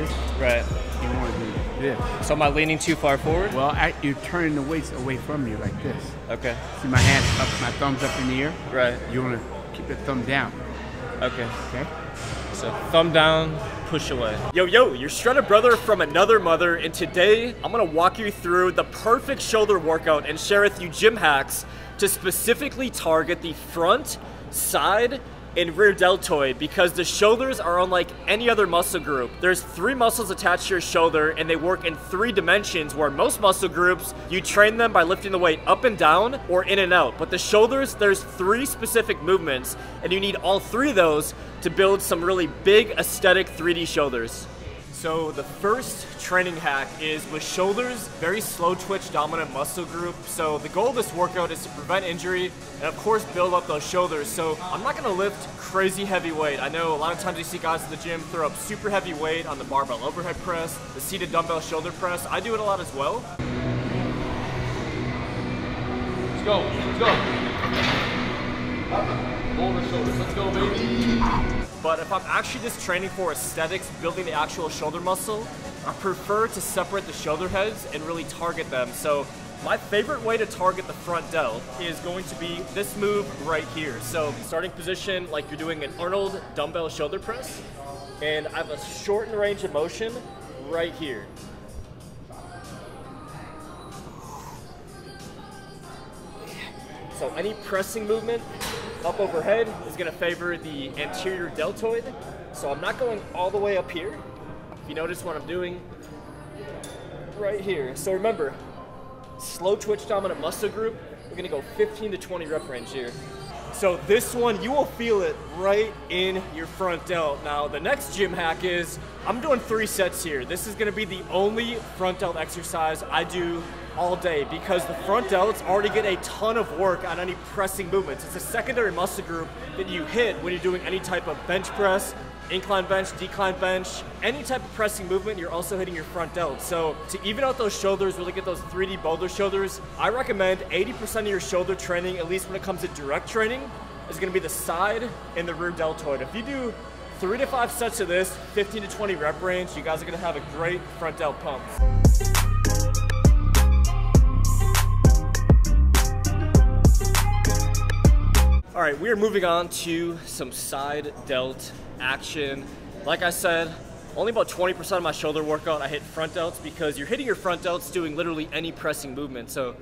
this. Right. You want to do this. So am I leaning too far forward? Well, you're turning the weights away from you like this. Okay. See my hands up, my thumb's up in the air? Right. You want to keep the thumb down. Okay. Okay? So thumb down, push away. Yo, your shredded brother from another mother, and today I'm gonna walk you through the perfect shoulder workout and share with you gym hacks to specifically target the front, side, and rear deltoid, because the shoulders are unlike any other muscle group. There's 3 muscles attached to your shoulder, and they work in 3 dimensions, where most muscle groups, you train them by lifting the weight up and down or in and out. But the shoulders, there's 3 specific movements, and you need all 3 of those to build some really big aesthetic 3D shoulders. So the first training hack is with shoulders, very slow twitch dominant muscle group. So the goal of this workout is to prevent injury and of course build up those shoulders. So I'm not gonna lift crazy heavy weight. I know a lot of times you see guys at the gym throw up super heavy weight on the barbell overhead press, the seated dumbbell shoulder press. I do it a lot as well. Let's go, let's go. Hold the shoulders, let's go, baby. But if I'm actually just training for aesthetics, building the actual shoulder muscle, I prefer to separate the shoulder heads and really target them. So my favorite way to target the front delt is going to be this move right here. So starting position like you're doing an Arnold dumbbell shoulder press, and I have a shortened range of motion right here. So any pressing movement up overhead is going to favor the anterior deltoid. So I'm not going all the way up here. If you notice what I'm doing right here. So remember, slow twitch dominant muscle group, we're going to go 15 to 20 rep range here. So this one, you will feel it right in your front delt. Now the next gym hack is, I'm doing 3 sets here. This is going to be the only front delt exercise I do all day, because the front delts already get a ton of work on any pressing movements. It's a secondary muscle group that you hit when you're doing any type of bench press, incline bench, decline bench, any type of pressing movement, you're also hitting your front delt. So to even out those shoulders, really get those 3D boulder shoulders, I recommend 80% of your shoulder training, at least when it comes to direct training, is gonna be the side and the rear deltoid. If you do 3 to 5 sets of this, 15 to 20 rep range, you guys are gonna have a great front delt pump. All right, we are moving on to some side delt action. Like I said, only about 20% of my shoulder workout I hit front delts, because you're hitting your front delts doing literally any pressing movement. So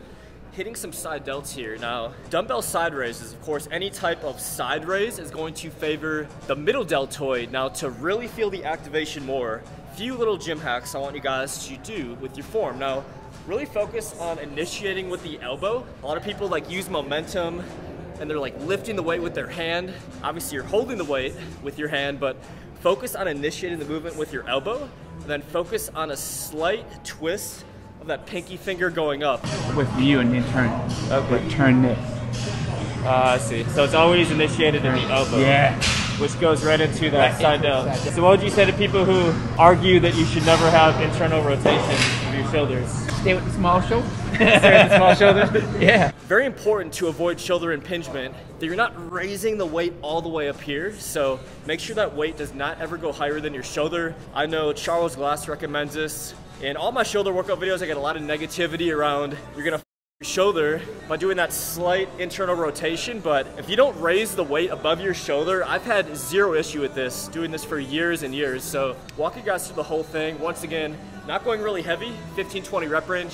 hitting some side delts here. Now, dumbbell side raises, of course, any type of side raise is going to favor the middle deltoid. Now, to really feel the activation more, few little gym hacks I want you guys to do with your form. Now, really focus on initiating with the elbow. A lot of people like use momentum and they're like lifting the weight with their hand. Obviously you're holding the weight with your hand, but focus on initiating the movement with your elbow, and then focus on a slight twist of that pinky finger going up. With you and then turn. Okay. Turn this. I see. So it's always initiated in the elbow. Yeah. Which goes right into that side delt. So what would you say to people who argue that you should never have internal rotation of your shoulders? Stay with the small shoulder. Stay with the small shoulder? Yeah. Very important to avoid shoulder impingement that you're not raising the weight all the way up here. So make sure that weight does not ever go higher than your shoulder. I know Charles Glass recommends this. In all my shoulder workout videos, I get a lot of negativity around you're gonna your shoulder by doing that slight internal rotation, but if you don't raise the weight above your shoulder, I've had 0 issue with this, doing this for years and years. So walk you guys through the whole thing. Once again, not going really heavy, 15-20 rep range.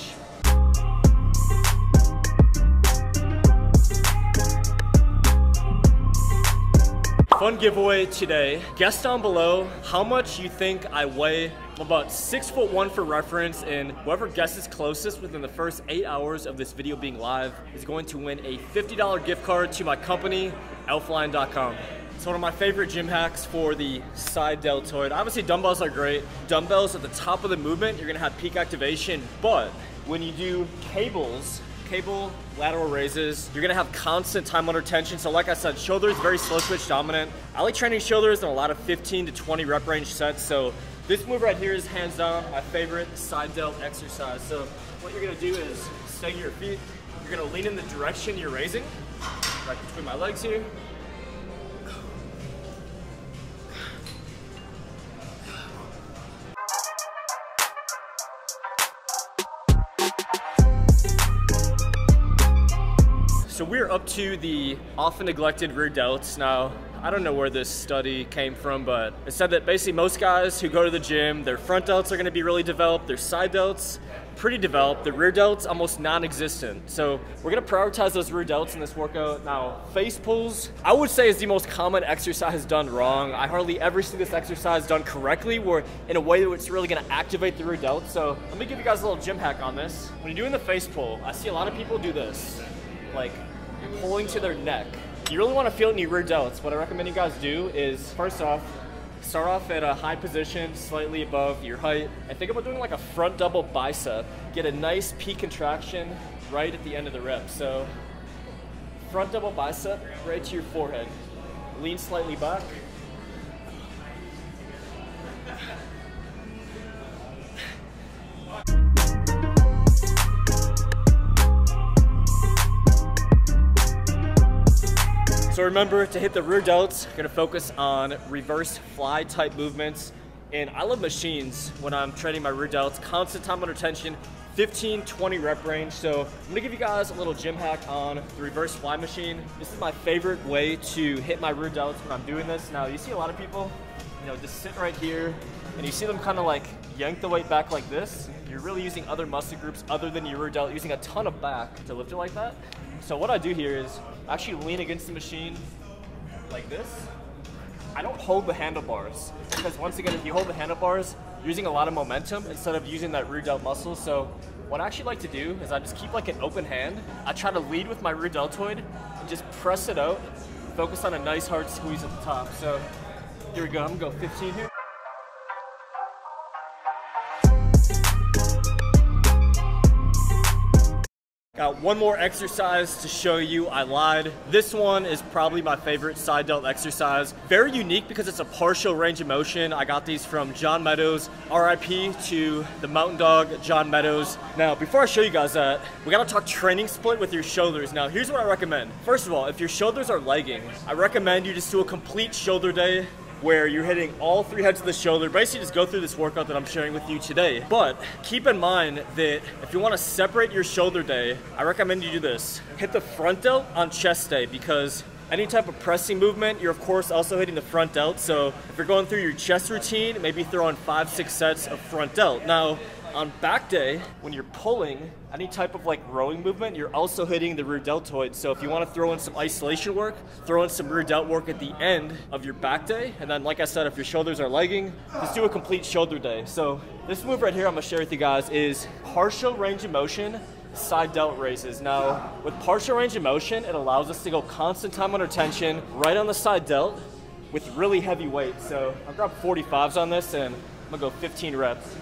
Fun giveaway today. Guess down below how much you think I weigh. I'm about 6'1" for reference, and whoever guesses closest within the first 8 hours of this video being live is going to win a $50 gift card to my company, elfline.com. It's one of my favorite gym hacks for the side deltoid. Obviously dumbbells are great. Dumbbells at the top of the movement, you're gonna have peak activation, but when you do cable lateral raises, you're gonna have constant time under tension. So like I said, shoulders, very slow twitch dominant. I like training shoulders in a lot of 15 to 20 rep range sets. So this move right here is hands down my favorite side delt exercise. So what you're gonna do is stagger your feet. You're gonna lean in the direction you're raising, right between my legs here. we're up to the often neglected rear delts. Now, I don't know where this study came from, but it said that basically most guys who go to the gym, their front delts are gonna be really developed, their side delts pretty developed, the rear delts almost non-existent. So we're gonna prioritize those rear delts in this workout. Now, face pulls, I would say is the most common exercise done wrong. I hardly ever see this exercise done correctly, or in a way that it's really gonna activate the rear delts. So let me give you guys a little gym hack on this. When you're doing the face pull, I see a lot of people do this, like pulling to their neck. You really wanna feel it in your rear delts. What I recommend you guys do is, first off, start off at a high position, slightly above your height, and think about doing like a front double bicep. Get a nice peak contraction right at the end of the rep. So front double bicep right to your forehead. Lean slightly back. So remember, to hit the rear delts, you're gonna focus on reverse fly type movements. And I love machines when I'm training my rear delts. Constant time under tension, 15, 20 rep range. So I'm gonna give you guys a little gym hack on the reverse fly machine. This is my favorite way to hit my rear delts when I'm doing this. Now, you see a lot of people, just sit right here, and you see them kind of like yank the weight back like this. You're really using other muscle groups other than your rear delt, using a ton of back to lift it like that. So what I do here is actually lean against the machine like this. I don't hold the handlebars, because once again, if you hold the handlebars, you're using a lot of momentum instead of using that rear delt muscle. So what I actually like to do is I just keep like an open hand. I try to lead with my rear deltoid and just press it out, focus on a nice hard squeeze at the top. So here we go, I'm gonna go 15 here. Got one more exercise to show you. I lied. This one is probably my favorite side delt exercise. Very unique because it's a partial range of motion. I got these from John Meadows. RIP to the mountain dog, John Meadows. Now, before I show you guys that, we gotta talk training split with your shoulders. Now, here's what I recommend. First of all, if your shoulders are lagging, I recommend you just do a complete shoulder day where you're hitting all 3 heads of the shoulder. Basically just go through this workout that I'm sharing with you today. But keep in mind that if you want to separate your shoulder day, I recommend you do this. Hit the front delt on chest day, because any type of pressing movement, you're of course also hitting the front delt. So if you're going through your chest routine, maybe throw on 5-6 sets of front delt. Now, on back day, when you're pulling any type of like rowing movement, you're also hitting the rear deltoid. So if you want to throw in some isolation work, throw in some rear delt work at the end of your back day. And then, like I said, if your shoulders are lagging, just do a complete shoulder day. So this move right here I'm gonna share with you guys is partial range of motion side delt raises. Now, with partial range of motion, it allows us to go constant time under tension right on the side delt with really heavy weight. So I'll grab 45s on this and I'm gonna go 15 reps.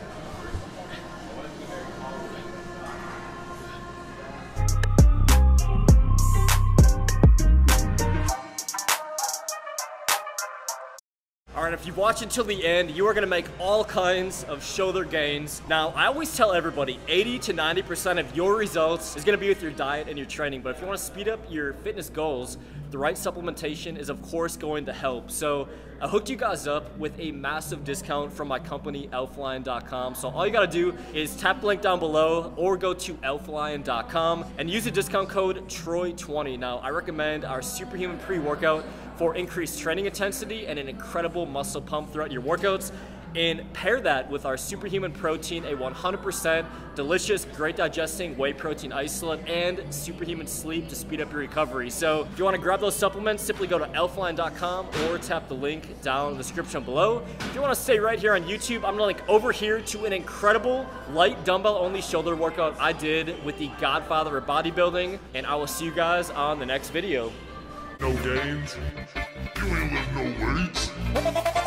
All right, if you've watched until the end, you are gonna make all kinds of shoulder gains. Now, I always tell everybody, 80 to 90% of your results is gonna be with your diet and your training, but if you wanna speed up your fitness goals, the right supplementation is of course going to help. So I hooked you guys up with a massive discount from my company, elflion.com. So all you gotta do is tap the link down below or go to elflion.com and use the discount code TROY20. Now, I recommend our Superhuman pre-workout for increased training intensity and an incredible muscle pump throughout your workouts. And pair that with our Superhuman Protein, a 100% delicious, great digesting whey protein isolate, and Superhuman Sleep to speed up your recovery. So if you want to grab those supplements, simply go to elflion.com or tap the link down in the description below. If you want to stay right here on YouTube, I'm gonna link over here to an incredible light dumbbell only shoulder workout I did with the godfather of bodybuilding, and I will see you guys on the next video. No gains, you ain't lift no weights.